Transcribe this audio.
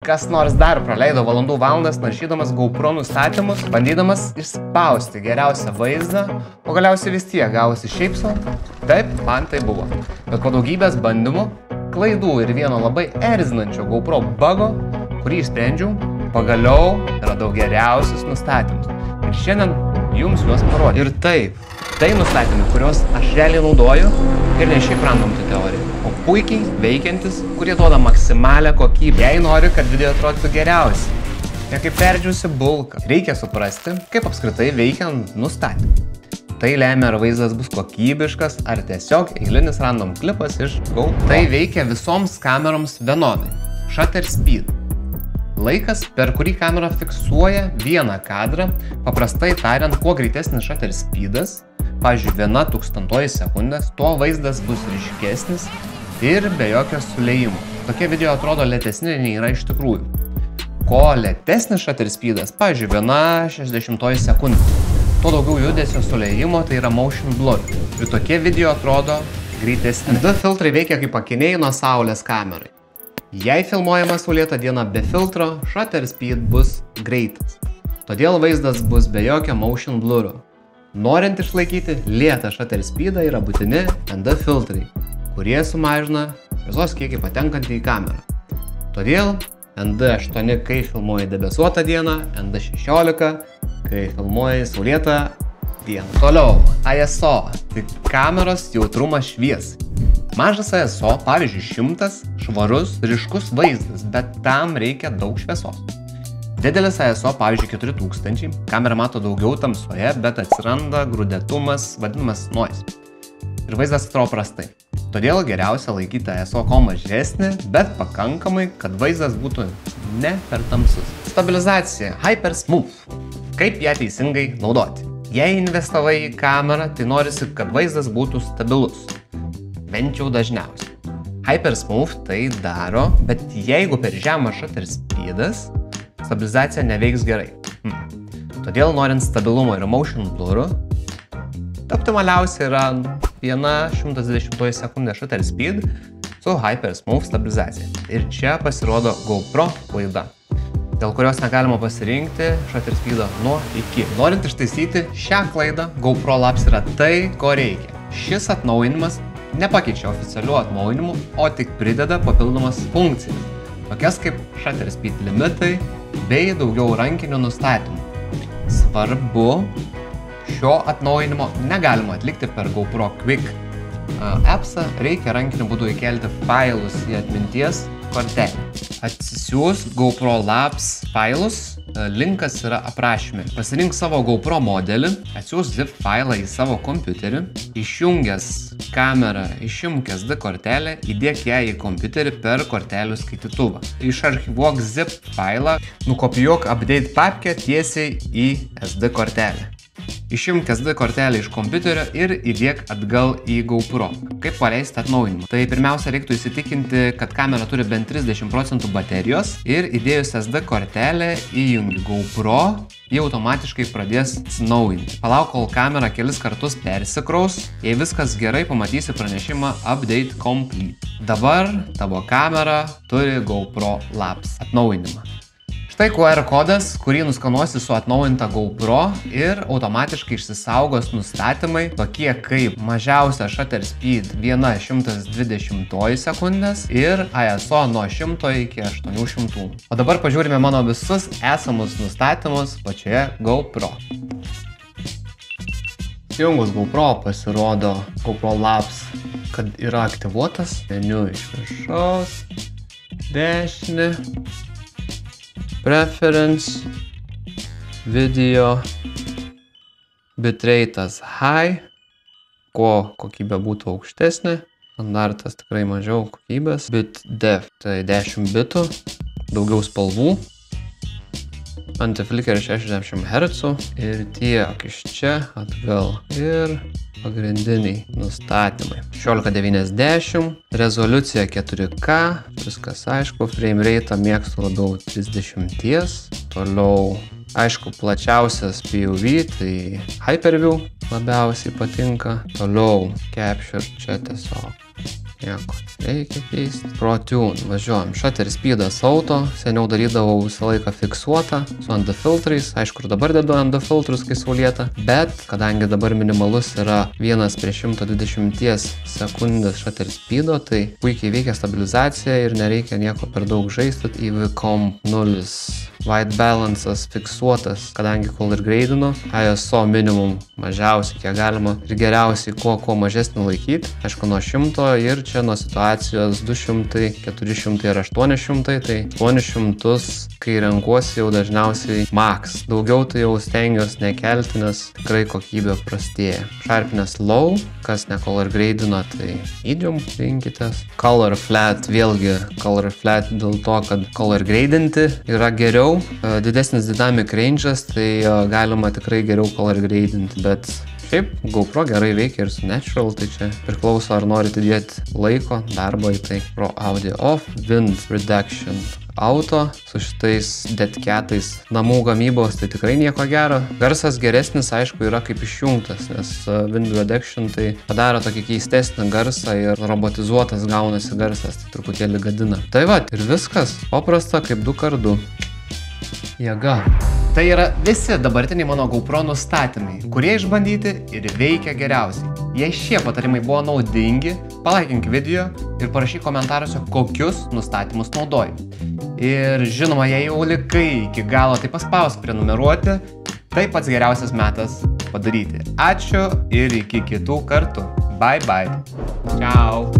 kas nors dar praleido valandas naršydamas GoPro nustatymus, bandydamas išspausti geriausią vaizdą, o galiausiai vis tiek gavosi šiaip sau? Taip, man tai buvo. Bet po daugybės bandymų, klaidų ir vieno labai erzinančio GoPro bugo, kurį išsprendžiau, pagaliau radau geriausius nustatymus. Ir šiandien jums juos parodžiu. Ir taip, tai nustatymai, kuriuos aš realiai naudoju ir ne šiaip randomtų teorijų, o puikiai veikiantis, kurie duoda maksimalią kokybę. Jei nori, kad video atrodytų geriausiai, ne kaip perdžiusi bulka, reikia suprasti, kaip apskritai veikia nustatymai. Tai lemia, ar vaizdas bus kokybiškas, ar tiesiog eilinis random klipas iš GoPro. Tai veikia visoms kameroms vienodai. Shutter speed. Laikas, per kurį kamera fiksuoja vieną kadrą, paprastai tariant, kuo greitesnis shutter speedas, pavyzdžiui, 1/1000 sekundės, tuo vaizdas bus ryškesnis ir be jokio sulėjimo. Tokie video atrodo lėtesni nei yra iš tikrųjų. Ko lėtesnis shutter speedas, pavyzdžiui, 1/60 sekundės, tuo daugiau judesio sulėjimo, tai yra motion blur. Ir tokie video atrodo greitesni. ND filtrai veikia kaip akiniai nuo saulės kamerai. Jei filmuojama saulėta diena be filtro, shutter speed bus greitas. Todėl vaizdas bus be jokio motion bluro. Norint išlaikyti lėtą shutter speedą yra būtini ND filtrai, kurie sumažina šviesos kiekį patenkantį į kamerą. Todėl ND8, kai filmuoji debesuotą dieną, ND16, kai filmuoji saulėtą dieną. Toliau, ISO, tai kameros jautrumas šviesai. Mažas ISO, pavyzdžiui 100, švarus, ryškus vaizdas, bet tam reikia daug šviesos. Didelis ISO, pavyzdžiui 4000, kamera mato daugiau tamsoje, bet atsiranda grūdėtumas, vadinamas noise. Ir vaizdas atrodo prastai. Todėl geriausia laikyti ISO kuo mažesnį, bet pakankamai, kad vaizdas būtų ne per tamsus. Stabilizacija, Hyper Smooth. Kaip ją teisingai naudoti? Jei investavai į kamerą, tai norisi, kad vaizdas būtų stabilus. Bent jau dažniausiai. Hyper Smooth tai daro, bet jeigu per žemą shutter speedas, stabilizacija neveiks gerai. Todėl norint stabilumo ir motion blurų, optimaliausia yra 1/120 sekundės shutter speed su Hyper Smooth stabilizacija. Ir čia pasirodo GoPro klaida, dėl kurios negalima pasirinkti shutter speedo nuo iki. Norint ištaisyti šią klaidą, GoPro Labs yra tai, ko reikia. Šis atnaujinimas nepakeičia oficialių atnaujinimų, o tik prideda papildomas funkcijas, tokias kaip shutter speed limitai bei daugiau rankinių nustatymų. Svarbu, šio atnaujinimo negalima atlikti per GoPro Quick appsą, reikia rankiniu būdu įkelti failus į atminties kortelę. Atsisiųs GoPro Labs failus, linkas yra aprašyme. Pasirink savo GoPro modelį, atsiųs zip failą į savo kompiuterį, išjungęs kamerą, išimk SD kortelę, įdėk ją į kompiuterį per kortelių skaitytuvą. Išarchyvuok zip failą, nukopijuok update papkę tiesiai į SD kortelę. Išimk SD kortelę iš kompiuterio ir įdėk atgal į GoPro. Kaip paleisti atnaujinimą? Tai pirmiausia reiktų įsitikinti, kad kamera turi bent 30% baterijos ir įdėjus SD kortelę įjungi GoPro, jie automatiškai pradės atsinaujinti. Palauk, kol kamera kelis kartus persikraus, jei viskas gerai, pamatysi pranešimą Update Complete. Dabar tavo kamera turi GoPro Labs atnaujinimą. Štai QR kodas, kurį nuskanuosi su atnaujinta GoPro ir automatiškai išsisaugos nustatymai, tokie kaip mažiausia shutter speed 1/120 sekundės ir ISO nuo 100 iki 800. O dabar pažiūrime mano visus esamus nustatymus pačioje GoPro. Įjungus GoPro pasirodo GoPro Labs, kad yra aktyvuotas. Meniu iš viršaus, dešinė. Preference, video, bitrate'as high, kuo kokybė būtų aukštesnė, standartas tikrai mažiau kokybės, bit depth, tai 10 bitų, daugiau spalvų, anti-flicker 60 Hz ir tiek iš čia atgal ir pagrindiniai nustatymai. 1690, rezoliucija 4K, viskas aišku, frame rate mėgstu labiau 30, toliau aišku plačiausias POV, tai Hyperview labiausiai patinka, toliau Capture čia tiesiog Nieko. Reikia keisti. ProTune. Važiuojam. Shutter speedas auto. Seniau darydavau visą laiką fiksuotą su ND filtrais. Aišku, ir dabar dedu ND filtrus, kai saulėta. Bet, kadangi dabar minimalus yra 1/120 sekundės shutter speedo, tai puikiai veikia stabilizacija ir nereikia nieko per daug žaisti. EVComp 0. White balance'as fiksuotas, kadangi color grade'inu. ISO minimum mažiausiai, kiek galima. Ir geriausiai kuo mažesnį laikyti. Aišku, nuo 100 ir čia nuo situacijos 200, 400 ir 800. Tai 800, kai renkuosi, jau dažniausiai max. Daugiau tai jau stengiuosi nekelti, nes tikrai kokybė prastėja. Sharpness low, kas ne color grade'ino, tai medium rinkitės. Color flat, vėlgi color flat dėl to, kad color grade'inti yra geriau. Didesnis dynamic range'as, tai galima tikrai geriau color grade'inti, bet šiaip GoPro gerai veikia ir su natural, tai čia priklauso, ar norite dėti laiko, darbo į tai. Pro audio off, wind reduction auto, su šitais deadcatais namų gamybos, tai tikrai nieko gero. Garsas geresnis, aišku, yra kaip išjungtas, nes wind reduction tai padaro tokį keistesnį garsą ir robotizuotas gaunasi garsas, tai truputėlį gadina. Tai va, ir viskas, paprasta kaip 2x2. Jėga. Tai yra visi dabartiniai mano GoPro nustatymai, kurie išbandyti ir veikia geriausiai. Jei šie patarimai buvo naudingi, palaikink video ir parašyk komentaruose, kokius nustatymus naudoji. Ir žinoma, jei jau likai iki galo, tai paspausk prenumeruoti, tai pats geriausias metas padaryti. Ačiū ir iki kitų kartų. Bye bye. Ciao.